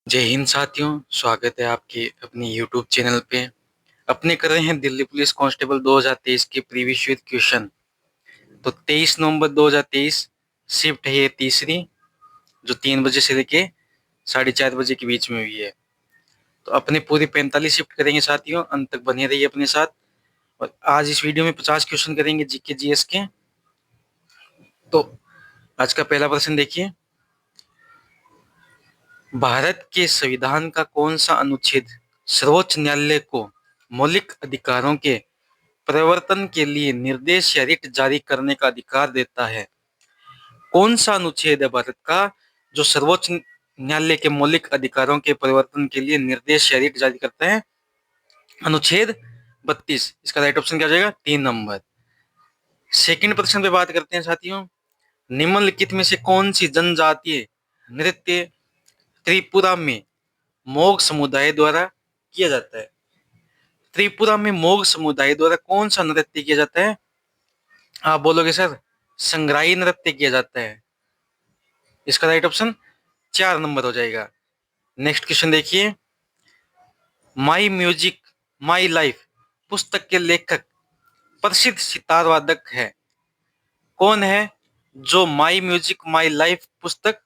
जय हिंद साथियों। स्वागत है आपके अपने YouTube चैनल पे। अपने कर रहे हैं दिल्ली पुलिस कांस्टेबल 2023 के प्रीवियस ईयर क्वेश्चन। तो 23 नवंबर 2023 शिफ्ट है ये तीसरी, जो 3 बजे से लेके 4:30 बजे के बीच में हुई है। तो अपने पूरी 45 शिफ्ट करेंगे साथियों, अंत तक बने रहिए अपने साथ। और आज इस वीडियो में 50 क्वेश्चन करेंगे जीके जीएस के। तो आज का पहला प्रश्न देखिए, भारत के संविधान का कौन सा अनुच्छेद सर्वोच्च न्यायालय को मौलिक अधिकारों के परिवर्तन के लिए निर्देश या रिट जारी करने का अधिकार देता है? कौन सा अनुच्छेद है भारत का जो सर्वोच्च न्यायालय के मौलिक अधिकारों के परिवर्तन के लिए निर्देश या रिट जारी करता है? अनुच्छेद 32। इसका राइट ऑप्शन क्या हो जाएगा? 3 नंबर। सेकंड प्रश्न पे बात करते हैं साथियों, निम्नलिखित में से कौन सी जनजातीय नृत्य त्रिपुरा में मोग समुदाय द्वारा किया जाता है? त्रिपुरा में मोग समुदाय द्वारा कौन सा नृत्य किया जाता है? आप बोलोगे सर संग्राही नृत्य किया जाता है। इसका राइट ऑप्शन 4 नंबर हो जाएगा। नेक्स्ट क्वेश्चन देखिए, माई म्यूजिक माई लाइफ पुस्तक के लेखक प्रसिद्ध सितार वादक है? कौन है जो माई म्यूजिक माई लाइफ पुस्तक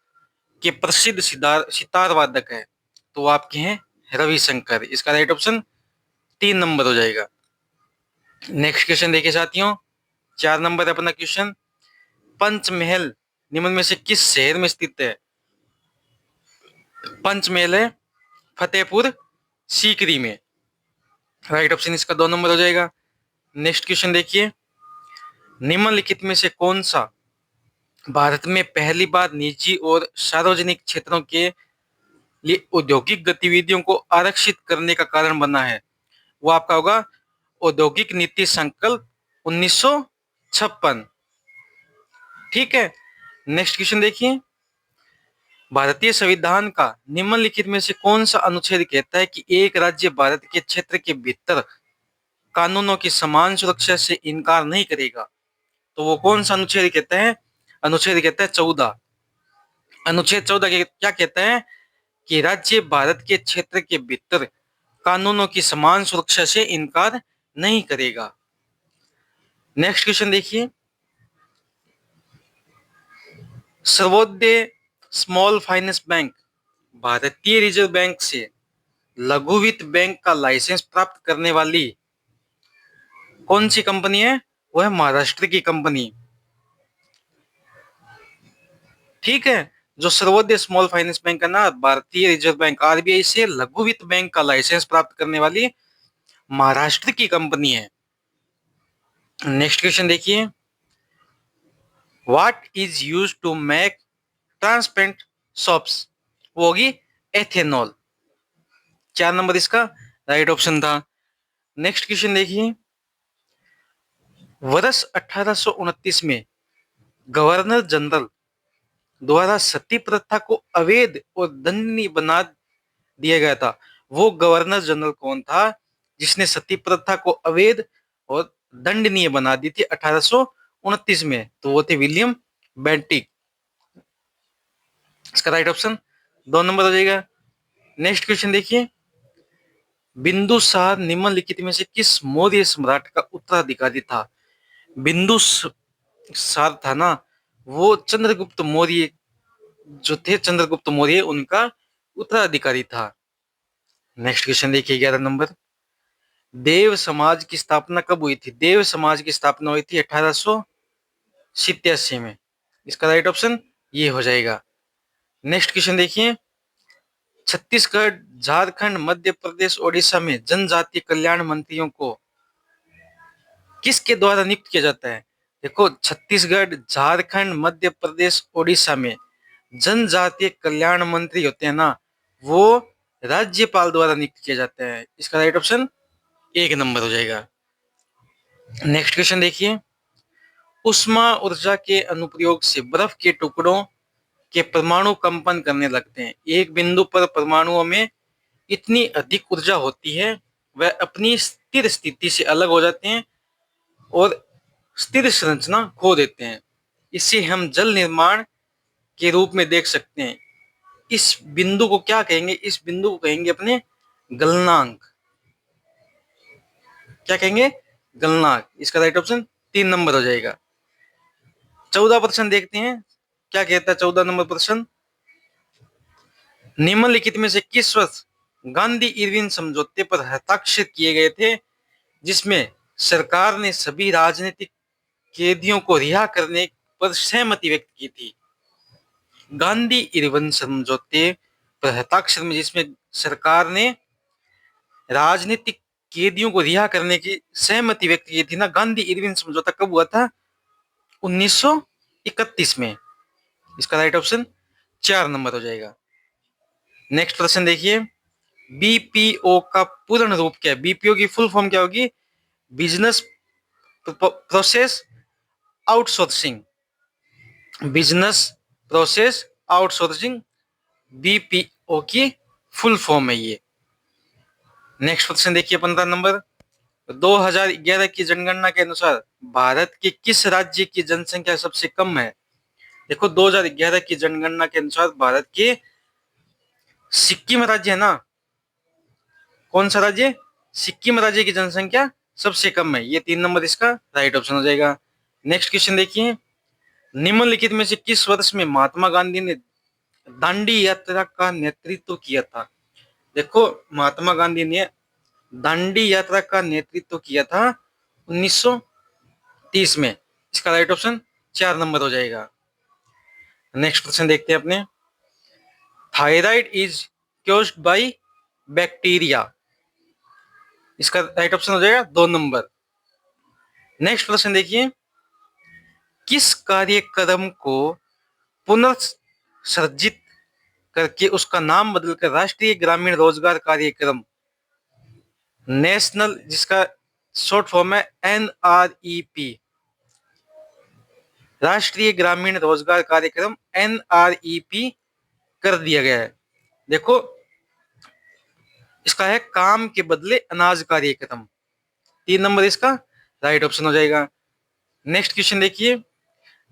के प्रसिद्ध सितार वादक है? तो वो आपके हैं रविशंकर। इसका राइट ऑप्शन 3 नंबर हो जाएगा। नेक्स्ट क्वेश्चन देखिए साथियों, 4 नंबर अपना क्वेश्चन, पंचमहल निम्न में से किस शहर में स्थित है? पंचमहल है फतेहपुर सीकरी में। राइट ऑप्शन इसका 2 नंबर हो जाएगा। नेक्स्ट क्वेश्चन देखिए, निम्नलिखित में से कौन सा भारत में पहली बार निजी और सार्वजनिक क्षेत्रों के लिए औद्योगिक गतिविधियों को आरक्षित करने का कारण बना है? वो आपका होगा औद्योगिक नीति संकल्प 1956। ठीक है। नेक्स्ट क्वेश्चन देखिए, भारतीय संविधान का निम्नलिखित में से कौन सा अनुच्छेद कहता है कि एक राज्य भारत के क्षेत्र के भीतर कानूनों की समान सुरक्षा से इनकार नहीं करेगा? तो वो कौन सा अनुच्छेद कहता है? अनुच्छेद कहता है 14। अनुच्छेद 14 क्या कहता है? कि राज्य भारत के क्षेत्र के भीतर कानूनों की समान सुरक्षा से इनकार नहीं करेगा। नेक्स्ट क्वेश्चन देखिए, सर्वोदय स्मॉल फाइनेंस बैंक भारतीय रिजर्व बैंक से लघु वित्त बैंक का लाइसेंस प्राप्त करने वाली कौन सी कंपनी है? वो है महाराष्ट्र की कंपनी। ठीक है। जो सर्वोदय स्मॉल फाइनेंस बैंक है ना, भारतीय रिजर्व बैंक आरबीआई से लघु वित्त बैंक का लाइसेंस प्राप्त करने वाली महाराष्ट्र की कंपनी है। नेक्स्ट क्वेश्चन देखिए, what is use to make transparent soaps? वो होगी एथेनॉल। 4 नंबर इसका राइट ऑप्शन था। नेक्स्ट क्वेश्चन देखिए, वर्ष 1829 में गवर्नर जनरल द्वारा सती प्रथा को अवैध और दंडनीय बना दिया गया था। वो गवर्नर जनरल कौन था जिसने सती प्रथा को अवैध और दंडनीय बना दी थी 1829 में? तो वो थे विलियम बेंटिक। इसका राइट ऑप्शन 2 नंबर हो जाएगा। नेक्स्ट क्वेश्चन देखिए, बिंदुसार निम्नलिखित में से किस मौर्य सम्राट का उत्तराधिकारी था? बिंदुसार था ना, वो चंद्रगुप्त मौर्य जो थे, चंद्रगुप्त मौर्य उनका उत्तराधिकारी था। नेक्स्ट क्वेश्चन देखिए 11 नंबर, देव समाज की स्थापना कब हुई थी? देव समाज की स्थापना हुई थी 1887 में। इसका राइट ऑप्शन ये हो जाएगा। नेक्स्ट क्वेश्चन देखिए, छत्तीसगढ़ झारखंड मध्य प्रदेश ओडिशा में जनजातीय कल्याण मंत्रियों को किसके द्वारा नियुक्त किया जाता है? देखो, छत्तीसगढ़ झारखंड मध्य प्रदेश ओडिशा में जनजातीय कल्याण मंत्री होते हैं ना, वो राज्यपाल द्वारा नियुक्त किए जाते हैं। इसका राइट ऑप्शन 1 नंबर हो जाएगा। नेक्स्ट क्वेश्चन देखिए, उष्मा ऊर्जा के अनुप्रयोग से बर्फ के टुकड़ों के परमाणु कंपन करने लगते हैं। एक बिंदु पर परमाणुओं में इतनी अधिक ऊर्जा होती है वह अपनी स्थिर स्थिति से अलग हो जाते हैं और स्थिर संरचना खो देते हैं। इसे हम जल निर्माण के रूप में देख सकते हैं। इस बिंदु को क्या कहेंगे? इस बिंदु को कहेंगे अपने गलनांक। क्या कहेंगे? गलनांक। इसका राइट ऑप्शन 3 नंबर हो जाएगा। 14 प्रश्न देखते हैं, क्या कहता है 14 नंबर प्रश्न? निम्नलिखित में से किस वर्ष गांधी इरविन समझौते पर हस्ताक्षर किए गए थे, जिसमें सरकार ने सभी राजनीतिक कैदियों को रिहा करने पर सहमति व्यक्त की थी? गांधी इरविन समझौते पर हस्ताक्षर में जिसमें सरकार ने राजनीतिक कैदियों को रिहा करने की सहमति व्यक्त की थी ना, गांधी इरविन समझौता कब हुआ था? 1931 में। इसका राइट ऑप्शन 4 नंबर हो जाएगा। नेक्स्ट प्रश्न देखिए, बीपीओ का पूर्ण रूप क्या है? बीपीओ की फुल फॉर्म क्या होगी? Business process outsourcing. Business process outsourcing BPO की फुल फॉर्म है ये। नेक्स्ट क्वेश्चन देखिए 15 नंबर, 2011 की जनगणना के अनुसार भारत के किस राज्य की जनसंख्या सबसे कम है? देखो 2011 की जनगणना के अनुसार भारत के सिक्किम राज्य है ना, कौन सा राज्य? सिक्किम राज्य की जनसंख्या सबसे कम है। ये 3 नंबर इसका राइट ऑप्शन हो जाएगा। नेक्स्ट क्वेश्चन देखिए, निम्नलिखित में से किस वर्ष में महात्मा गांधी ने दांडी यात्रा का नेतृत्व किया था? देखो महात्मा गांधी ने दांडी यात्रा का नेतृत्व किया था 1930 में। इसका राइट ऑप्शन 4 नंबर हो जाएगा। नेक्स्ट क्वेश्चन देखते हैं अपने, thyroid is caused by bacteria. इसका राइट ऑप्शन हो जाएगा 2 नंबर। नेक्स्ट क्वेश्चन देखिए, किस कार्यक्रम को पुनर्सर्जित करके उसका नाम बदलकर राष्ट्रीय ग्रामीण रोजगार कार्यक्रम नेशनल, जिसका शॉर्ट फॉर्म है NREP, राष्ट्रीय ग्रामीण रोजगार कार्यक्रम NREP कर दिया गया है? देखो इसका है काम के बदले अनाज कार्यक्रम। 3 नंबर इसका राइट ऑप्शन हो जाएगा। नेक्स्ट क्वेश्चन देखिए,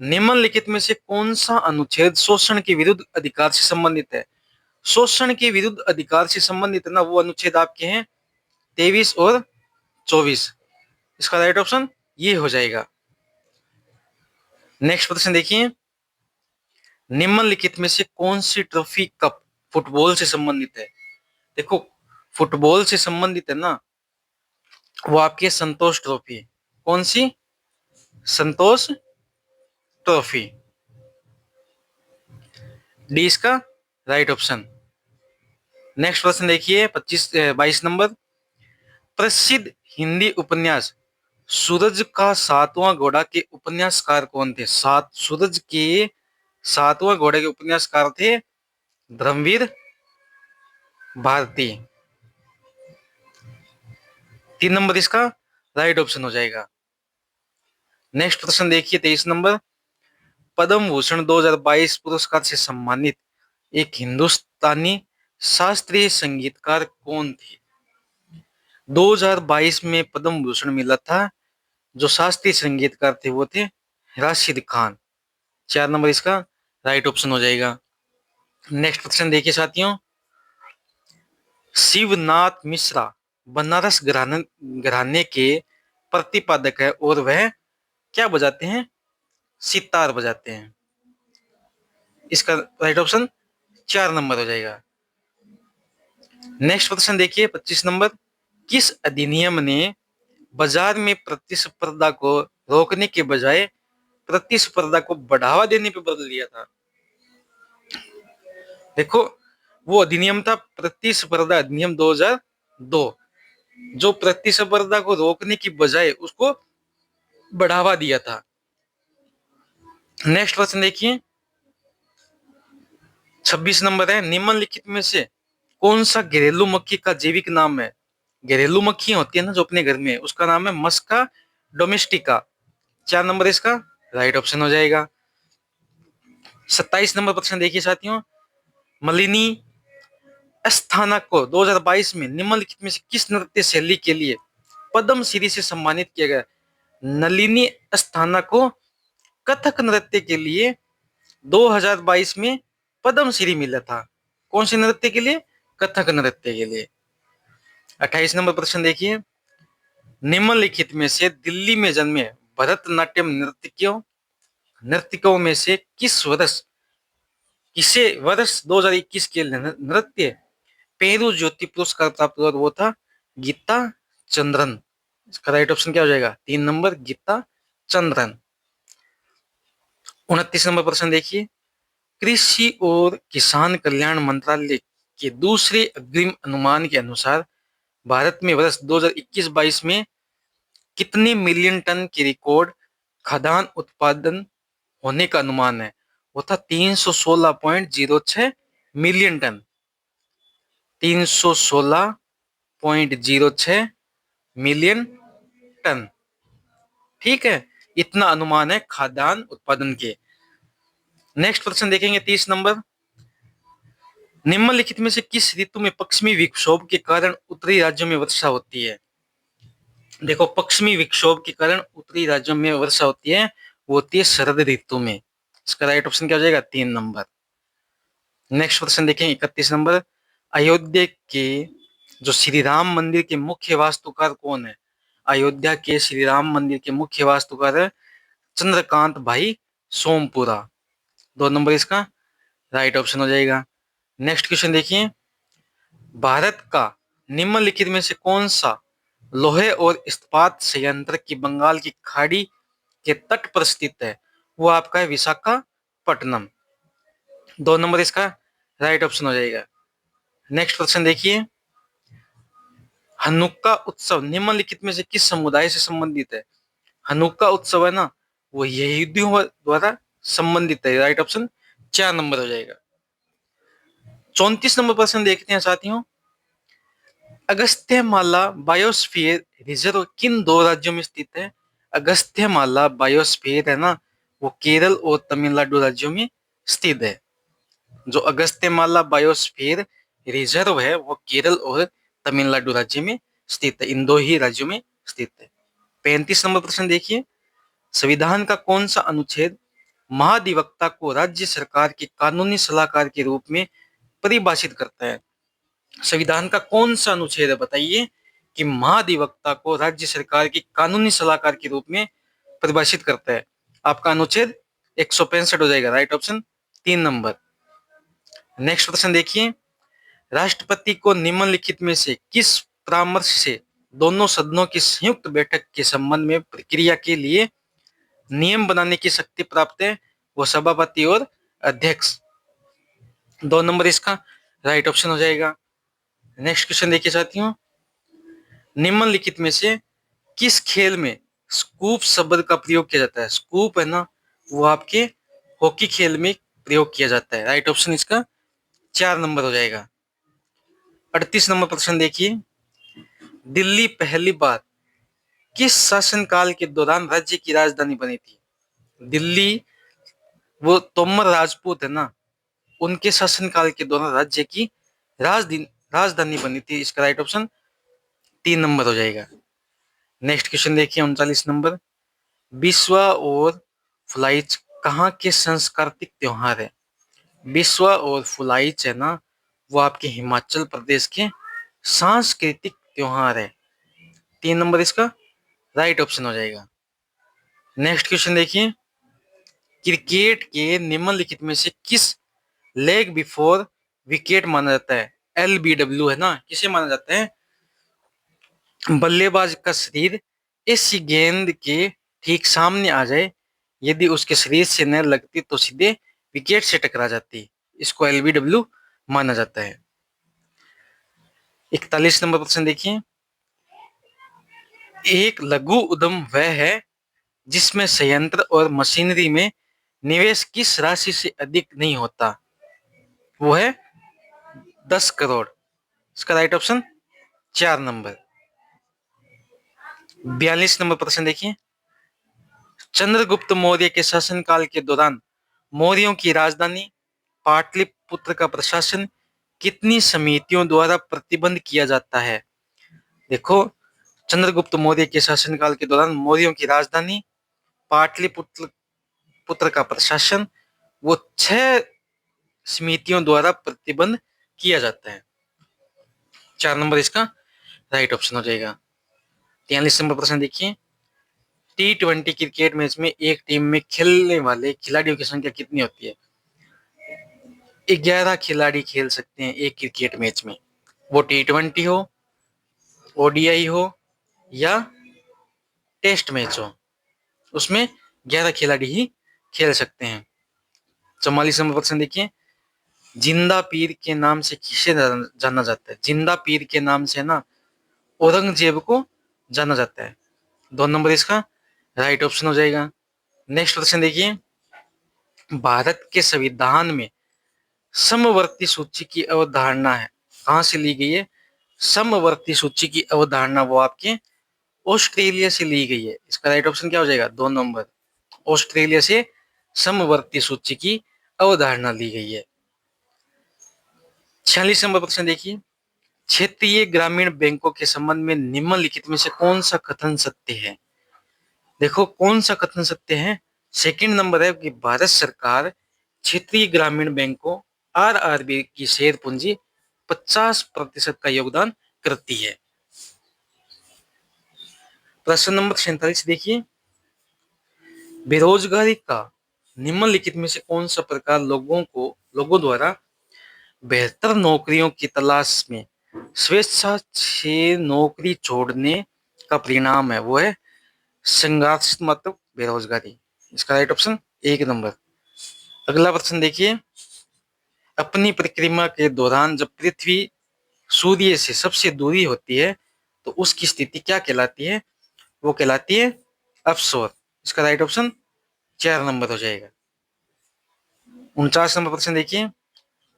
निम्नलिखित में से कौन सा अनुच्छेद शोषण के विरुद्ध अधिकार से संबंधित है? शोषण के विरुद्ध अधिकार से संबंधित है ना, वो अनुच्छेद आपके हैं 23 और 24। इसका राइट ऑप्शन ये हो जाएगा। नेक्स्ट प्रश्न देखिए, निम्नलिखित में से कौन सी ट्रॉफी कप फुटबॉल से संबंधित है? देखो फुटबॉल से संबंधित है ना, वो आपकी संतोष ट्रॉफी। कौन सी? संतोष ट्रॉफी। डी इसका राइट ऑप्शन। नेक्स्ट प्रश्न देखिए 22 नंबर, प्रसिद्ध हिंदी उपन्यास सूरज का 7वां घोड़ा के उपन्यासकार कौन थे? सूरज के 7वां घोड़े के उपन्यासकार थे धर्मवीर भारती। 3 नंबर इसका राइट ऑप्शन हो जाएगा। नेक्स्ट प्रश्न देखिए 23 नंबर, पद्म भूषण 2022 पुरस्कार से सम्मानित एक हिंदुस्तानी शास्त्रीय संगीतकार कौन थे? 2022 में पद्म भूषण मिला था, जो शास्त्रीय संगीतकार थे वो थे राशिद खान। 4 नंबर इसका राइट ऑप्शन हो जाएगा। नेक्स्ट क्वेश्चन देखिए साथियों, शिवनाथ मिश्रा बनारस घराने के प्रतिपादक है और वह क्या बजाते हैं? सितार बजाते हैं। इसका राइट ऑप्शन 4 नंबर हो जाएगा। नेक्स्ट क्वेश्चन देखिए 25 नंबर, किस अधिनियम ने बाजार में प्रतिस्पर्धा को रोकने के बजाय प्रतिस्पर्धा को बढ़ावा देने पर बदल दिया था? देखो वो अधिनियम था प्रतिस्पर्धा अधिनियम 2002, जो प्रतिस्पर्धा को रोकने की बजाय उसको बढ़ावा दिया था। नेक्स्ट क्वेश्चन देखिए 26 नंबर है, निम्नलिखित में से कौन सा घरेलू मक्खी का जैविक नाम है? घरेलू मक्खी होती है ना जो अपने घर में, उसका नाम है मस्का डोमेस्टिका। 4 नंबर इसका राइट ऑप्शन हो जाएगा। 27 नंबर प्रश्न देखिए साथियों, मलिनी अस्थाना को 2022 में निम्नलिखित में से किस नृत्य शैली के लिए पद्मश्री से सम्मानित किया गया? नलिनी अस्थाना को कथक नृत्य के लिए 2022 में पद्मश्री मिला था। कौन से नृत्य के लिए? कथक नृत्य के लिए। 28 नंबर प्रश्न देखिए, निम्नलिखित में से दिल्ली में जन्मे भरतनाट्यम नर्तकियों में से किसे वर्ष 2021 के नृत्य पेरू ज्योति पुरस्कार प्राप्त हुआ? वो था गीता चंद्रन। इसका राइट ऑप्शन क्या हो जाएगा? 3 नंबर, गीता चंद्रन। 29 नंबर प्रश्न देखिए, कृषि और किसान कल्याण मंत्रालय के दूसरे अग्रिम अनुमान के अनुसार भारत में वर्ष 2021-22 में कितने मिलियन टन की रिकॉर्ड खाद्यान्न उत्पादन होने का अनुमान है? वो था 316.06 मिलियन टन। 316.06 million ton. ठीक है, इतना अनुमान है खाद्यान्न उत्पादन के। नेक्स्ट प्रश्न देखेंगे 30 नंबर, निम्नलिखित में से किस ऋतु में पश्चिमी विक्षोभ के कारण उत्तरी राज्यों में वर्षा होती है? देखो, पश्चिमी विक्षोभ के कारण उत्तरी राज्यों में वर्षा होती है, वो होती है शरद ऋतु में। इसका राइट ऑप्शन क्या हो जाएगा? 3 नंबर। नेक्स्ट प्रश्न देखें 31 नंबर, अयोध्या के जो श्री राम मंदिर के मुख्य वास्तुकार कौन है? अयोध्या के श्री राम मंदिर के मुख्य वास्तुकार है चंद्रकांत भाई सोमपुरा। 2 नंबर इसका राइट ऑप्शन हो जाएगा। नेक्स्ट क्वेश्चन देखिए, भारत का निम्नलिखित में से कौन सा लोहे और इस्पात संयंत्र की बंगाल की खाड़ी के तट पर स्थित है? वो आपका है विशाखापट्टनम। 2 नंबर इसका राइट ऑप्शन हो जाएगा। नेक्स्ट क्वेश्चन देखिए, हनुक्का उत्सव निम्नलिखित में से किस समुदाय से संबंधित है? हनुक्का उत्सव है ना, वो यहूदियों द्वारा संबंधित है। राइट ऑप्शन 4 नंबर हो जाएगा। 34 नंबर प्रश्न देखते हैं साथियों, अगस्त्यमाला बायोस्फीयर रिजर्व किन 2 राज्यों में स्थित है? अगस्त्यमाला बायोस्फीयर है ना, वो केरल और तमिलनाडु राज्यों में स्थित है। जो अगस्त्यमाला बायोस्फीयर रिजर्व है वो केरल और तमिलनाडु राज्य में स्थित है, इन 2 ही राज्यों में स्थित है। 35 नंबर प्रश्न देखिए, संविधान का कौन सा अनुच्छेद महाधिवक्ता को राज्य सरकार के कानूनी सलाहकार के रूप में परिभाषित करता है? संविधान का कौन सा अनुच्छेद है बताइए कि महाधिवक्ता को राज्य सरकार की कानूनी सलाहकार के रूप में परिभाषित करता है? आपका अनुच्छेद 165 हो जाएगा। Right option 3 number. नेक्स्ट प्रश्न देखिए, राष्ट्रपति को निम्नलिखित में से किस परामर्श से दोनों सदनों की संयुक्त बैठक के संबंध में प्रक्रिया के लिए नियम बनाने की शक्ति प्राप्त है? वो सभापति और अध्यक्ष। 2 नंबर इसका राइट ऑप्शन हो जाएगा। नेक्स्ट क्वेश्चन देखिए साथियों, निम्नलिखित में से किस खेल में स्कूप शब्द का प्रयोग किया जाता है? स्कूप है ना, वो आपके हॉकी खेल में प्रयोग किया जाता है। राइट ऑप्शन इसका 4 नंबर हो जाएगा। 38 नंबर प्रश्न देखिए, दिल्ली पहली बार किस शासनकाल के दौरान राज्य की राजधानी बनी थी? दिल्ली, वो तोमर राजपूत है ना, उनके शासनकाल के दौरान राज्य की राजधानी बनी थी। इसका राइट ऑप्शन 3 नंबर हो जाएगा। नेक्स्ट क्वेश्चन देखिए 39 नंबर, बिस्वा और फुलाइच कहाँ के सांस्कृतिक त्योहार है? बिस्वा और फुलाइच है ना, वो आपके हिमाचल प्रदेश के सांस्कृतिक त्योहार है। 3 नंबर इसका राइट ऑप्शन हो जाएगा। नेक्स्ट क्वेश्चन देखिए, क्रिकेट के निम्नलिखित में से किस लेग बिफोर विकेट माना जाता है? LBW है ना, किसे माना जाता है? बल्लेबाज का शरीर ऐसी गेंद के ठीक सामने आ जाए, यदि उसके शरीर से न लगती तो सीधे विकेट से टकरा जाती, इसको LBW माना जाता है। 41 नंबर प्रश्न देखिए, एक लघु उद्यम वह है जिसमें संयंत्र और मशीनरी में निवेश किस राशि से अधिक नहीं होता? वो है 10 करोड़। इसका राइट ऑप्शन 4 नंबर। 42 नंबर प्रश्न देखिए, चंद्रगुप्त मौर्य के शासनकाल के दौरान मौर्यों की राजधानी पाटलिपुत्र का प्रशासन कितनी समितियों द्वारा प्रतिबंध किया जाता है? देखो, चंद्रगुप्त मौर्य के शासनकाल के दौरान मौर्यों की राजधानी पाटलिपुत्र पुत्र का प्रशासन वो 6 समितियों द्वारा प्रतिबंध किया जाता है। 4 नंबर इसका राइट ऑप्शन हो जाएगा। 43 नंबर प्रश्न देखिए, T20 क्रिकेट मैच में एक टीम में खेलने वाले खिलाड़ियों की संख्या कितनी होती है? 11 खिलाड़ी खेल सकते हैं एक क्रिकेट मैच में, वो T20 हो, ODI हो या टेस्ट मैच हो, उसमें 11 खिलाड़ी ही खेल सकते हैं। 44 नंबर प्रश्न देखिए, जिंदा पीर के नाम से किसे जाना जाता है? जिंदा पीर के नाम से ना औरंगजेब को जाना जाता है। 2 नंबर इसका राइट ऑप्शन हो जाएगा। नेक्स्ट प्रश्न देखिए, भारत के संविधान में समवर्ती सूची की अवधारणा है, कहां से ली गई है? समवर्ती सूची की अवधारणा वो आपके ऑस्ट्रेलिया से ली गई है। इसका राइट ऑप्शन क्या हो जाएगा? 2 नंबर, ऑस्ट्रेलिया से समवर्ती सूची की अवधारणा ली गई है। 46 नंबर प्रश्न देखिए, क्षेत्रीय ग्रामीण बैंकों के संबंध में निम्नलिखित में से कौन सा कथन सत्य है? देखो कौन सा कथन सत्य है। सेकंड नंबर है कि भारत सरकार क्षेत्रीय ग्रामीण बैंकों RRB की शेयर पूंजी 50% का योगदान करती है। प्रश्न नंबर 47 देखिए, बेरोजगारी का निम्नलिखित में से कौन सा प्रकार लोगों द्वारा बेहतर नौकरियों की तलाश में स्वेच्छा से नौकरी छोड़ने का परिणाम है? वो है संघर्षात्मक बेरोजगारी। इसका राइट ऑप्शन 1 नंबर। अगला प्रश्न देखिए, अपनी परिक्रमा के दौरान जब पृथ्वी सूर्य से सबसे दूरी होती है तो उसकी स्थिति क्या कहलाती है? वो कहलाती है अपसौर। इसका राइट ऑप्शन 4 नंबर हो जाएगा। 49 नंबर प्रश्न देखिए,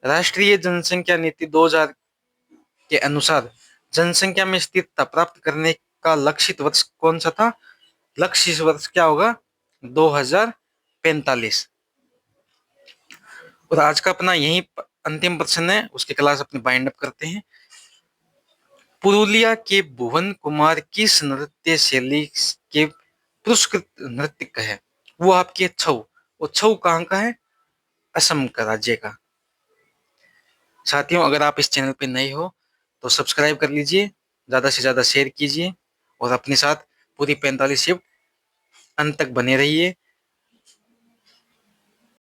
राष्ट्रीय जनसंख्या नीति 2000 के अनुसार जनसंख्या में स्थिरता प्राप्त करने का लक्षित वर्ष कौन सा था? लक्षित वर्ष क्या होगा? 2045। और आज का अपना यही अंतिम प्रश्न है, उसकी क्लास अपनी बाइंड अप करते हैं। पुरुलिया के भुवन कुमार किस नृत्य शैली के पुरस्कृत नृत्यक है? वो आपके छऊ। वो छऊ कहाँ का है? असम का राज्य का। साथियों, अगर आप इस चैनल पे नए हो तो सब्सक्राइब कर लीजिए, ज्यादा से ज्यादा शेयर कीजिए और अपने साथ पूरी 45 शिफ्ट अंत तक बने रहिए।